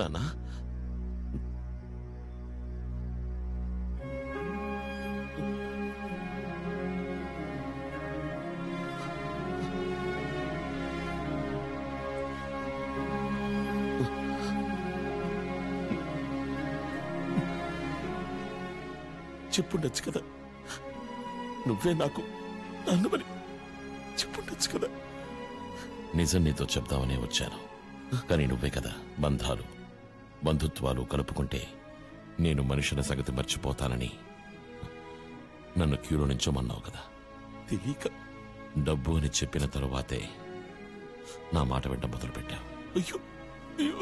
నాన్న చెప్పుండొచ్చు కదా, నువ్వే నాకు నాన్నమని చెప్పుండొచ్చు కదా. నిజం నీతో చెప్దామనే వచ్చాను, కానీ నువ్వే కదా బంధాలు బంధుత్వాలు కలుపుకుంటే నేను మనుషుల సంగతి మర్చిపోతానని నన్ను క్యూలో నించోమన్నావు కదా. తెలియక డబ్బు అని చెప్పిన తరువాతే నా మాట వెంట మొదలుపెట్టావు. అయ్యో అయ్యో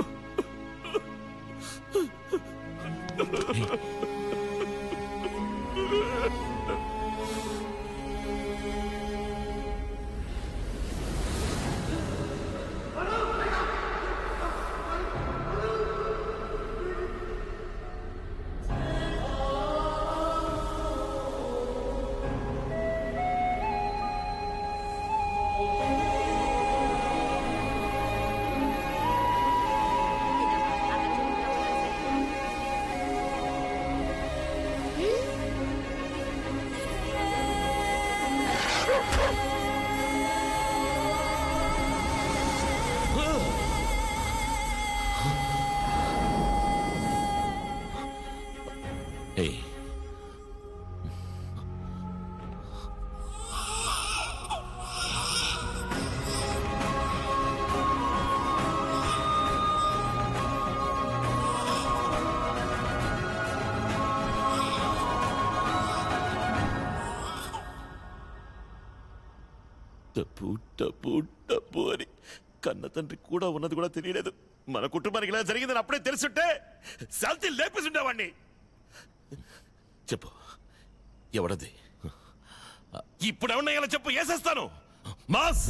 డబ్బు డబ్బు డబ్బు అని కన్న తండ్రి కూడా ఉన్నది కూడా తెలియలేదు. మన కుటుంబానికి ఇలా జరిగిందని అప్పుడే తెలుసుంటే శాంతి లేపేసుండేవాణ్ణి. చెప్పు ఎవడది? ఇప్పుడు ఎవరినయ్యా చెప్పు, వేసేస్తాను. మాస్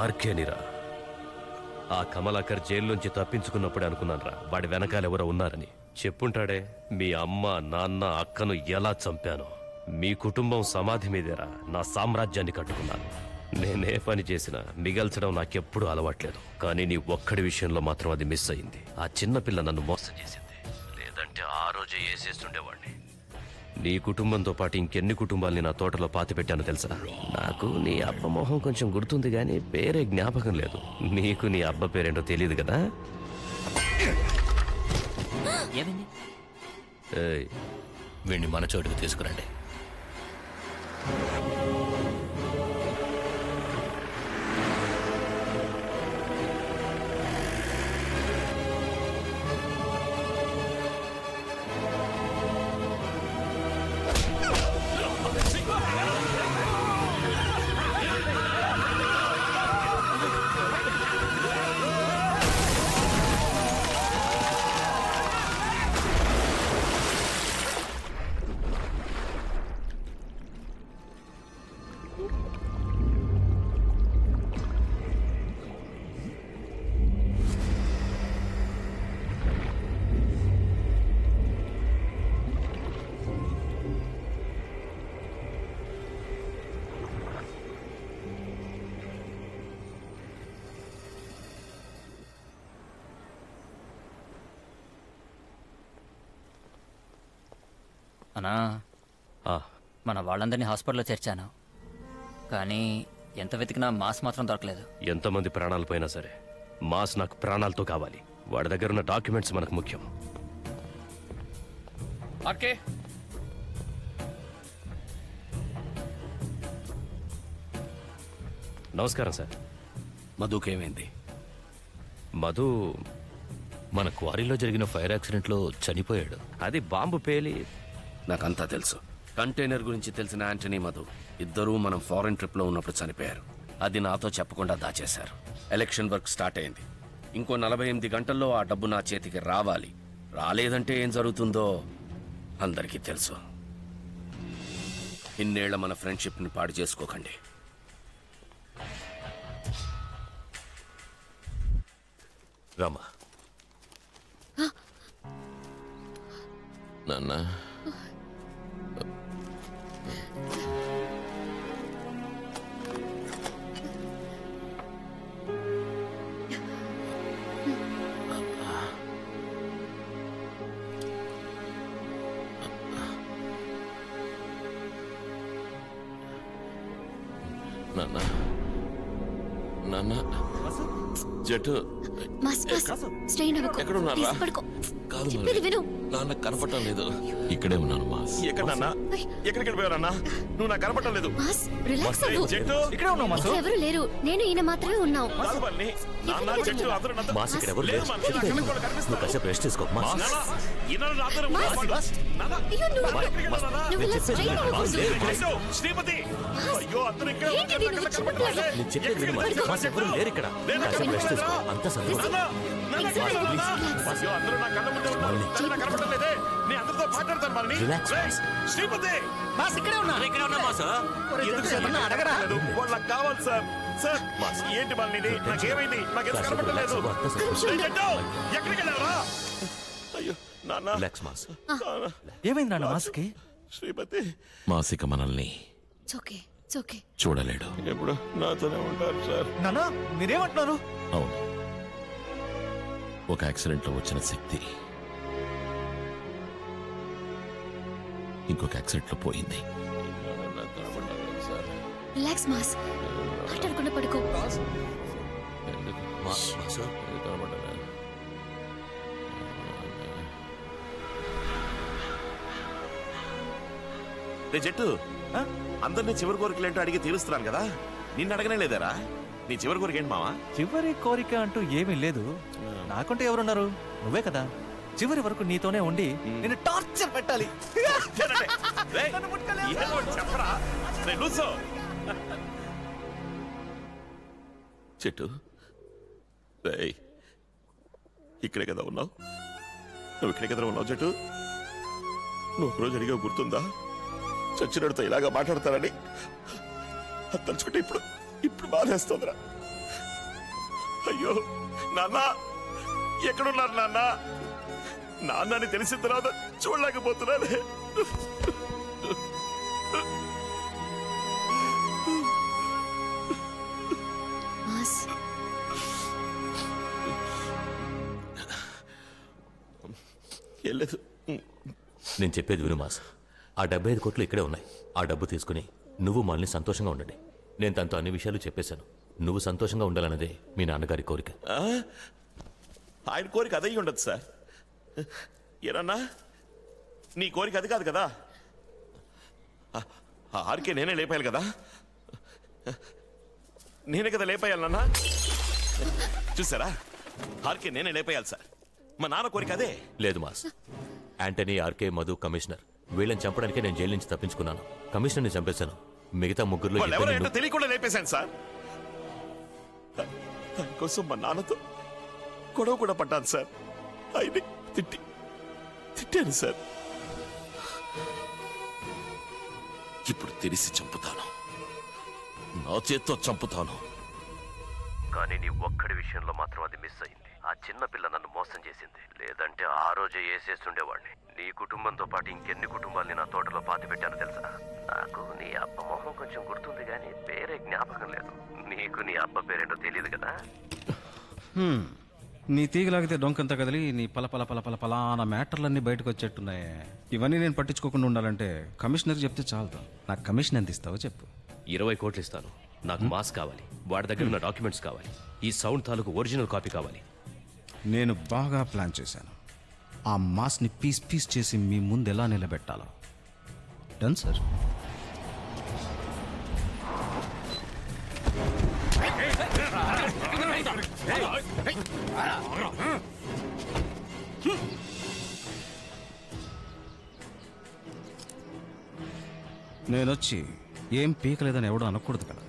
ఆర్కేనిరా. ఆ కమలాకర్ జైల్లోంచి తప్పించుకున్నప్పుడే అనుకున్నానురా వాడి వెనకాలెవరో ఉన్నారని. చెప్పుంటాడే మీ అమ్మ నాన్న అక్కను ఎలా చంపాను. మీ కుటుంబం సమాధి మీదేరా నా సామ్రాజ్యాన్ని కట్టుకున్నాను. నేనే పని చేసినా మిగల్చడం నాకెప్పుడూ అలవాట్లేదు, కానీ నీ ఒక్కడి విషయంలో మాత్రం అది మిస్ అయింది. ఆ చిన్నపిల్ల నన్ను మోసం చేసింది, లేదంటే ఆ రోజే వేసేస్తుండేవాడిని. నీ కుటుంబంతో పాటు ఇంకెన్ని కుటుంబాల్ని నా తోటలో పాతిపెట్టానో తెలుసా? నాకు నీ అబ్బ మొహం కొంచెం గుర్తుంది, కానీ పేరే జ్ఞాపకం లేదు. నీకు నీ అబ్బ పేరేంటో తెలియదు కదా? వీణ్ణి మన చోటుకు తీసుకురండి. అన్నా, మన వాళ్ళందరినీ హాస్పిటల్లో చేర్చాను, కానీ ఎంత వెతికినా మాస్ మాత్రం దొరకలేదు. ఎంతమంది ప్రాణాలు పోయినా సరే మాస్ నాకు ప్రాణాలతో కావాలి. వాడి దగ్గర ఉన్న డాక్యుమెంట్స్ మనకు ముఖ్యం. నమస్కారం సార్. మధుకేమైంది? మధు మన క్వారీలో జరిగిన ఫైర్ యాక్సిడెంట్లో చనిపోయాడు. అది బాంబు పేలి. నాకంతా తెలుసు. కంటైనర్ గురించి తెలిసిన యాంటనీ మధు ఇద్దరూ మనం ఫారెన్ ట్రిప్లో ఉన్నప్పుడు చనిపోయారు. అది నాతో చెప్పకుండా దాచేశారు. ఎలక్షన్ వర్క్ స్టార్ట్ అయింది. ఇంకో 48 గంటల్లో ఆ డబ్బు నా చేతికి రావాలి. రాలేదంటే ఏం జరుగుతుందో అందరికీ తెలుసు. ఇన్నేళ్ల మన ఫ్రెండ్షిప్ని పాడు చేసుకోకండి. రామా, నాన్న నాన్న నాన్న జట్టు స్ట్రెయిన్ అవ్వకు. ఎక్కడున్నారా? ప్లీజ్ పడుకో. కాదు చెప్పేది విను. నాన్న కనపడటం లేదు. ఇక్కడే ఉన్నాను మాస్. ఎక్కడ నాన్న? ఎక్కడికి వెళ్ళిపోయావు నాన్న? నువ్వు నాకు కనపడటం లేదు. మాస్ రిలాక్స్ అవ్వు. జట్టు ఇక్కడే ఉన్నావు మాసు. ఇక్కడ ఎవరు లేరు, నేను ఈయన మాత్రమే ఉన్నాం. కాదు బన్నీ. నాన్న జట్టు అందరూ నాతో- మాస్ ఇక్కడ ఎవరు లేదు లేరు. మాస్, నాకు కనపడకుండా కనిపిస్తా. నువ్వు కాసేపు రెస్ట్ తీసుకో మాస్. నాన్న, ఈనాడు నాతో మాస్. నాన్న, అయ్యో, నువ్వు ఎక్కడికి వెళ్ళావు నాన్న? నువ్వు ఇలా చెప్పేది స్ట్రెయిన్ విను. మాస్, అవ్వకూడదు. లేదు. అయ్యో, శ్రీమతి అయ్యో అందరూ ఇక్కడ ఏంటి ఇది? నువ్వు చిన్నపిల్లవి. నేను చెప్పేది విను మాస్. మాస్ ఎవరు లేరు ఇక్కడ. కాసేపు రెస్ట్ తీసుకో. అంతా సర్దుకుంటుంది. అందరూ నా కళ్ళ ముందే ఉన్నారు. నాకు కనపడటం లేదే. నేను అందరితో మాట్లాడతాను మరి. Relax, రేయ్, శ్రీమతి మాస్ ఇక్కడే ఉన్నా. ఎందుకు సార్ నాకు అడగరా? కనపడలేదు? వాళ్ళు నాకు కావాలి సార్. సార్ ఏంటి మళ్ళీ ఇది? నాకేమైంది? నాకేం కాసేపు కనపడలేదు. relax అవ్వు. అంతా సర్దుకుంటుంది. ఎక్కడికి వెళ్ళావరా? అయ్యో నాన్న, రిలాక్స్ మాస్. నాన్న, ఏమైంది నాన్న మాస్కి? శ్రీమతి మాసిక మనల్ని ఓకే ఓకే. చూడలేడు. ఎప్పుడు నాతోనే ఉంటారు సార్. నాన్న మీరేమంటున్నారు? అవును, ఒక యాక్సిడెంట్ లో వచ్చిన శక్తి ఇంకొక యాక్సిడెంట్ లో పోయింది. Relax mass. మాట్లాడకుండా పడుకో. మాసు రే జట్టు, అందరినీ చివరి కోరికలు ఏంటో అడిగి తీరుస్తున్నాను కదా, నిన్ను అడగనే లేదారా? నీ చివరి కోరిక ఏంటి మావా? చివరి కోరిక అంటూ ఏమీ లేదు. నాకంటే ఎవరున్నారు? నువ్వే కదా. చివరి వరకు నీతోనే ఉండి నేను టార్చర్ పెట్టాలి. రేయ్, ఏదో ఒకటి చెప్పరా? రేయ్, లూసో. చెట్టు, రేయ్, ఇక్కడే కదా ఉన్నావు? నువ్వు ఇక్కడే కదా ఉన్నావు చెట్టు? నువ్వు ఒకరోజు అడిగా గుర్తుందా, చచ్చినడితో ఇలాగా మాట్లాడతారని? అది తలుచుకుంటే ఇప్పుడు బాధేస్తుందిరా. అయ్యో నాన్న, ఎక్కడున్నారు నాన్న? నాన్నని తెలిసిన తర్వాత చూడలేకపోతున్నానే. మాస్ వెళ్ళలేదు. నేను చెప్పేది విను మాస్. ఆ 75 కోట్లు ఇక్కడే ఉన్నాయి. ఆ డబ్బు తీసుకుని నువ్వు మనల్ని సంతోషంగా ఉండండి. నేను తనతో అన్ని విషయాలు చెప్పేశాను. నువ్వు సంతోషంగా ఉండాలన్నదే మీ నాన్నగారి కోరిక. ఆయన కోరిక అదయ్యి ఉండదు సార్. ఏరన్నా, నీ కోరిక అది కాదు కదా. ఆర్కే నేనే లేపాయాలి కదా. నేనే కదా లేపాయాలన్నా. చూసారా, ఆర్కే నేనే లేపాయాలి సార్. మా నాన్న కోరిక అదే. లేదు mass. Antony, RK, Madhu, commissioner వీళ్ళని చంపడానికే నేను జైలు నుంచి తప్పించుకున్నాను. కమిషనర్ని చంపేశాను. మిగతా ముగ్గురులో వాళ్ళు ఎవరో ఏంటో తెలియకుండా లేపేశాను సార్. దానికోసం మా నాన్నతో గొడవ కూడా పడ్డాను సార్. ఆయన్ని తిట్టాను సార్. ఇప్పుడు తెలిసి చంపుతాను, నా చేత్తో చంపుతాను. కానీ నీ ఒక్కడి విషయంలో మాత్రం అది మిస్ అయింది. ఆ చిన్న పిల్ల నన్ను మోసం చేసింది. లేదంటే ఆ రోజే వేసేస్తుండేవాడిని. నీ కుటుంబంతో పాటు ఇంకెన్ని కుటుంబాల్ని నా తోటలో పాతి పెట్టాను తెలుసా? నాకు నీ అబ్బ మొహం కొంచెం గుర్తుంది, కానీ పేరే జ్ఞాపకం లేదు. నీకు నీ అబ్బ పేరేంటో తెలియదు కదా. నీ తీగలాగితే డొంకంతా కదిలి నీ పల పల పల పల పలా అన్న మ్యాటర్లన్నీ బయటకు వచ్చేట్టున్నాయి. ఇవన్నీ నేను పట్టించుకోకుండా ఉండాలంటే కమిషనర్ చెప్తే చాలుతా. నాకు కమిషన్ ఎంత ఇస్తావో చెప్పు. 20 కోట్లు ఇస్తాను. నాకు మాస్ కావాలి. వాడి దగ్గర ఉన్న డాక్యుమెంట్స్ కావాలి. ఈ సౌండ్ తాలూకు ఒరిజినల్ కాపీ కావాలి. నేను బాగా ప్లాన్ చేశాను. ఆ మాస్ని పీస్ పీస్ చేసి మీ ముందు ఎలా నిలబెట్టాలో. Done sir. నేనొచ్చి ఏం పీకలేదని ఎవడో అనకూడదు కదా,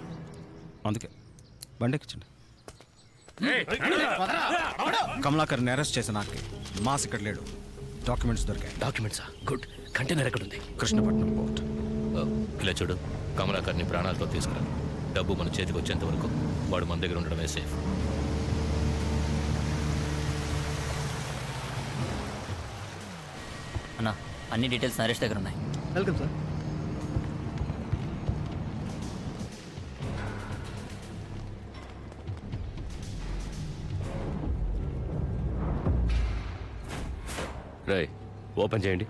అందుకే బండెక్కించండి. కమలాకర్ని అరెస్ట్ చేసిన నాకు మాస్ ఇక్కడ లేడు. డాక్యుమెంట్స్ దొరికాయి. డాక్యుమెంట్సా? గుడ్. కంటైనర్ ఎక్కడుంది? కృష్ణపట్నం పోర్ట్. ఇలా చూడు, కమలాకర్ని ప్రాణాలతో తీసుకురా. డబ్బు మన చేతికి వచ్చేంత వరకు వాడు మన దగ్గర ఉండడమే సేఫ్. అన్నా, అన్ని డీటెయిల్స్ నరేష్ దగ్గర ఉన్నాయి. Welcome sir. రేయ్ ఓపెన్ చేయండి.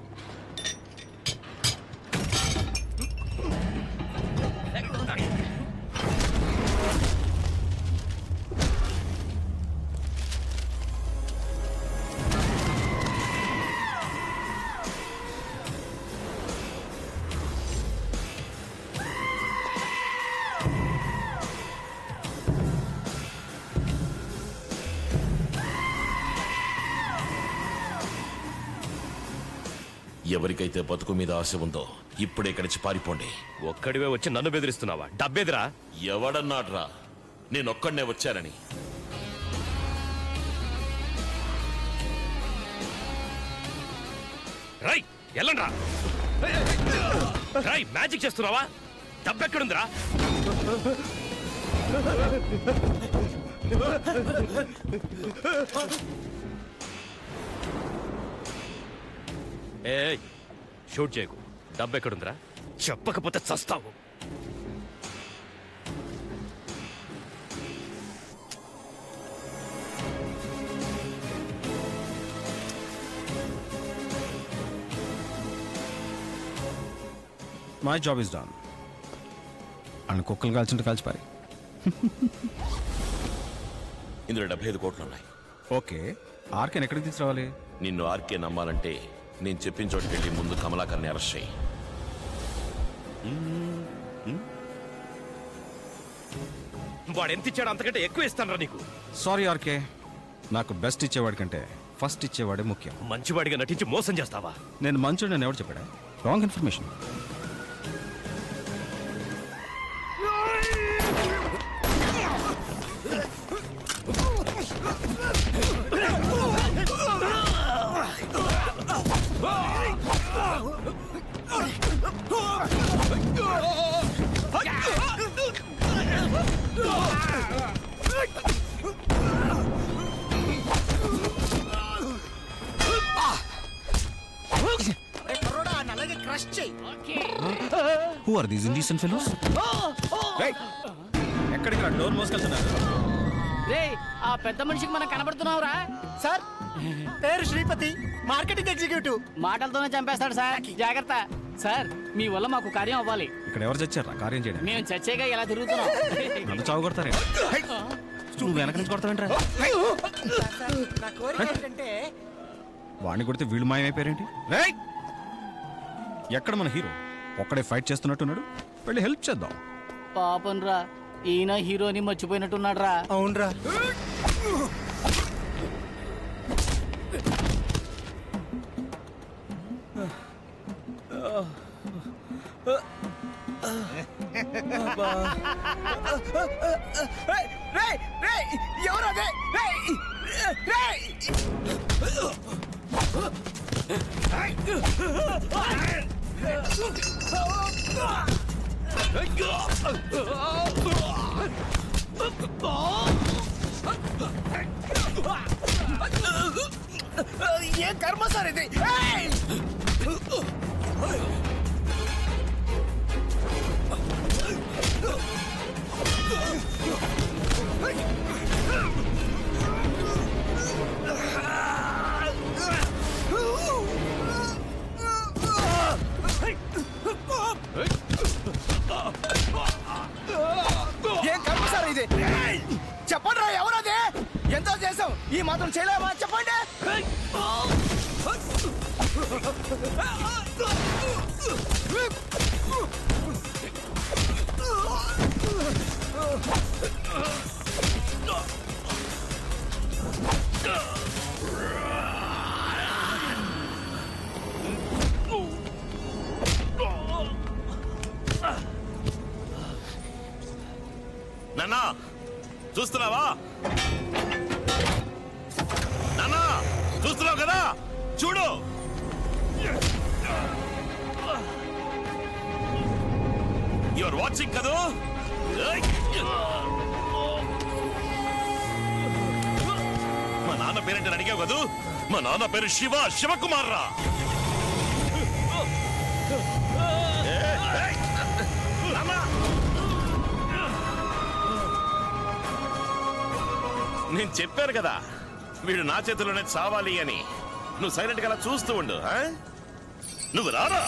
ఎవరికైతే బతుకు మీద ఆశ ఉందో ఇప్పుడే ఇక్కడికి పారిపోండి. ఒక్కడివే వచ్చి నన్ను బెదిరిస్తున్నావా? డబ్బేదిరా? ఎవడన్నాడ్రా నేనొక్కడనే వచ్చానని? రై ఎల్లండ్రా. రై మ్యాజిక్ చేస్తున్నావా? డబ్బెక్కడుందిరా? ఏ షూట్ చేయకు. డబ్బెక్కడుందిరా? చెప్పకపోతే చస్తావు. My job is done. And కుక్కలు కాల్చుంటే కాల్చిపారి. ఇందులో 75 కోట్లు ఉన్నాయి. ఓకే, ఆర్కేని ఎక్కడికి తీసుకురావాలి? నిన్ను ఆర్కే నమ్మాలంటే నేను చెప్పిన చోటుకి వెళ్ళి ముందు కమలాకర్ని అరెస్ట్ చేయి. వాడు ఎంత ఇచ్చాడు అంతకంటే ఎక్కువ ఇస్తానరా నీకు. సారీ ఆర్కే, నాకు బెస్ట్ ఇచ్చేవాడి కంటే ఫస్ట్ ఇచ్చేవాడే ముఖ్యం. మంచివాడిగా నటించి మోసం చేస్తావా? నేను మంచోడు నేను ఎవరు చెప్పాడా? Wrong information. Who are these indecent fellows? ఎక్కడికి రా డోర్ మోసుకెళ్తున్నారు? రేయ్ ఆ పెద్ద మనిషికి మనం కనబడుతున్నావురా? సార్ పేరు శ్రీపతి, మార్కెటింగ్ ఎగ్జిక్యూటివ్. మాటలతోనే చంపేస్తాడు సార్, జాగ్రత్త. సార్ మీ వల్ల మాకు కార్యం అవ్వాలి. ఇక్కడ ఎవరు చచ్చారా కార్యం చేయడం? మేము చచ్చేగా ఇలా తిరుగుతున్నాం. నన్ను చావు కొడతారే. నువ్వు వెనక నుంచి కొడతావేంట్రా? నా కోరిక ఏంటంటే వాడిని కొడితే వీళ్ళు మాయమైపోయారేంటి? ఎక్కడ మన హీరో? ఒక్కడే ఫైట్ చేస్తున్నట్టున్నాడు. వెళ్ళి హెల్ప్ చేద్దాం. పాపం రా, ఈయన హీరోని మర్చిపోయినట్టున్నాడు రా. అవునరా. ఎవరదే? ఏ కర్మ సార్ ఇది? ఏం కర్మ సార్ ఇది? చెప్పండి రా, ఎవరదే? ఎంతో చేసాం, ఈ మాత్రం చేయలేమా? చెప్పండి. నాన్నా చూస్తున్నావా? నాన్నా చూస్తున్నావు కదా, చూడు. యువర్ వాచింగ్ కదా. మా నాన్న పేరేంటని అడిగావు కదూ? మా నాన్న పేరు శివకుమార్ రా. నేను చెప్పాను కదా వీడు నా చేతిలోనే చావాలి అని. నువ్వు సైలెంట్ గా అలా చూస్తూ ఉండు. నువ్వు రారా.